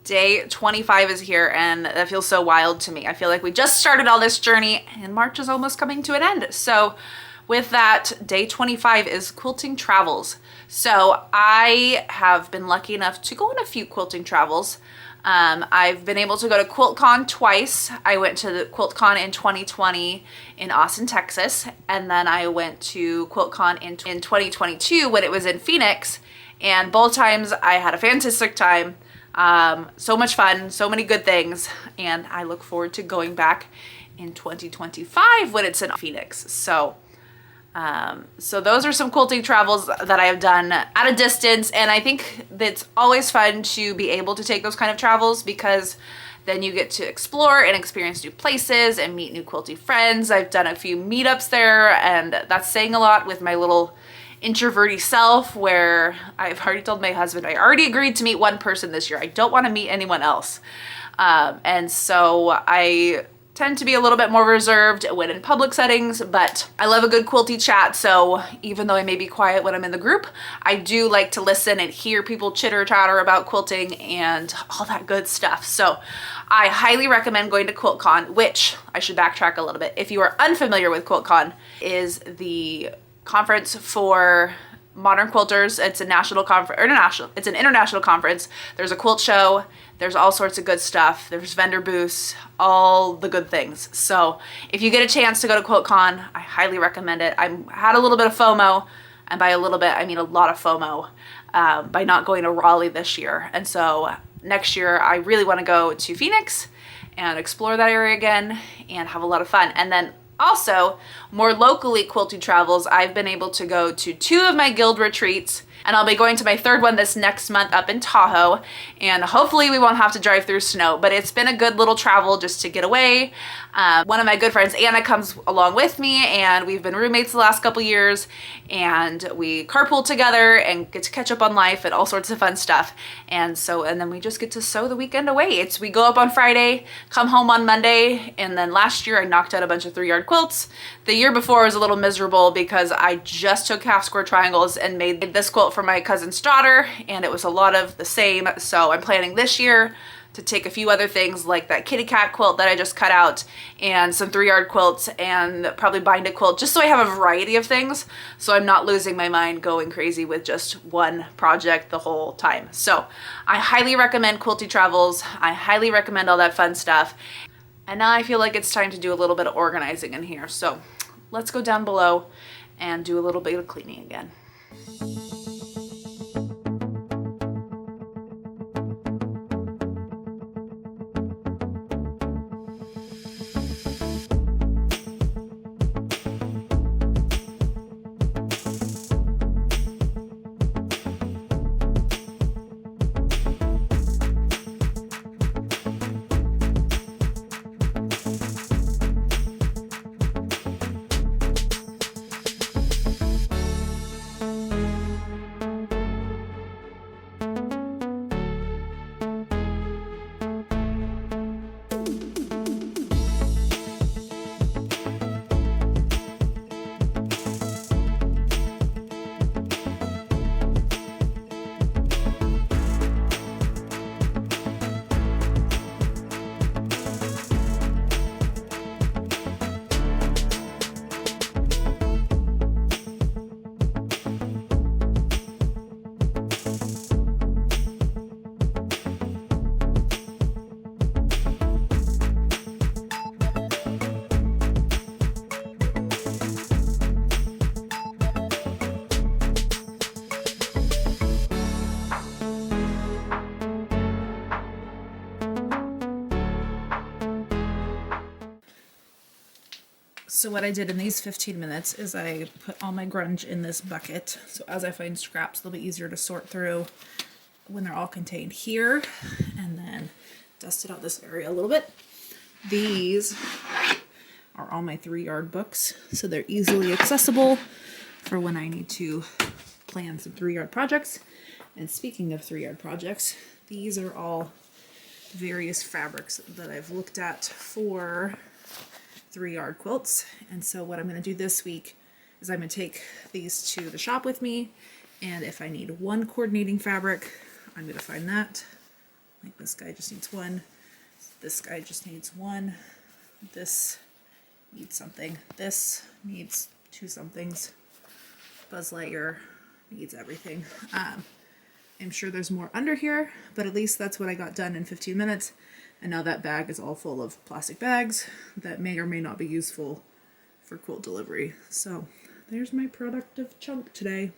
Day 25 is here, and that feels so wild to me. I feel like we just started all this journey and March is almost coming to an end. So with that, day 25 is quilting travels. So I have been lucky enough to go on a few quilting travels. I've been able to go to QuiltCon twice. I went to the QuiltCon in 2020 in Austin, Texas, and then I went to QuiltCon in 2022 when it was in Phoenix, and both times I had a fantastic time. So much fun, so many good things, and I look forward to going back in 2025 when it's in Phoenix. So those are some quilting travels that I have done at a distance, and I think it's always fun to be able to take those kind of travels because then you get to explore and experience new places and meet new quilting friends. I've done a few meetups there, and that's saying a lot with my little introverty self, where I've already told my husband I already agreed to meet one person this year. I don't want to meet anyone else. And so I tend to be a little bit more reserved when in public settings, but I love a good quilty chat. So even though I may be quiet when I'm in the group, I do like to listen and hear people chitter chatter about quilting and all that good stuff. So I highly recommend going to QuiltCon, which I should backtrack a little bit. If you are unfamiliar with QuiltCon, is the conference for modern quilters. It's a national conference, it's an international conference. There's a quilt show, there's all sorts of good stuff. There's vendor booths, all the good things. So if you get a chance to go to QuiltCon, I highly recommend it. I had a little bit of FOMO, and by a little bit, I mean a lot of FOMO, by not going to Raleigh this year. And so next year, I really want to go to Phoenix and explore that area again and have a lot of fun. And then also, more locally quilting travels, I've been able to go to 2 of my guild retreats, and I'll be going to my 3rd one this next month up in Tahoe, and hopefully we won't have to drive through snow, but it's been a good little travel just to get away. One of my good friends, Anna, comes along with me, and we've been roommates the last couple years, and we carpool together and get to catch up on life and all sorts of fun stuff. And then we just get to sew the weekend away. We go up on Friday, come home on Monday, and then last year I knocked out a bunch of 3-yard quilts. The year before was a little miserable because I just took half square triangles and made this quilt for my cousin's daughter, and it was a lot of the same. So I'm planning this year to take a few other things like that kitty cat quilt that I just cut out and some 3-yard quilts and probably bind a quilt, just so I have a variety of things so I'm not losing my mind going crazy with just one project the whole time. So I highly recommend quilty travels. I highly recommend all that fun stuff. And now I feel like it's time to do a little bit of organizing in here. So let's go down below and do a little bit of cleaning again. So what I did in these 15 minutes is I put all my grunge in this bucket. So as I find scraps, they'll be easier to sort through when they're all contained here. And then dusted out this area a little bit. These are all my 3-yard books, so they're easily accessible for when I need to plan some 3-yard projects. And speaking of 3-yard projects, these are all various fabrics that I've looked at for 3-yard quilts. And so what I'm going to do this week is I'm going to take these to the shop with me, and if I need one coordinating fabric, I'm going to find that. think this guy just needs one. This guy just needs one. This needs something. This needs 2 somethings. Buzz Lightyear needs everything. I'm sure there's more under here, but at least that's what I got done in 15 minutes. And now that bag is all full of plastic bags that may or may not be useful for quilt delivery. So there's my productive chunk today.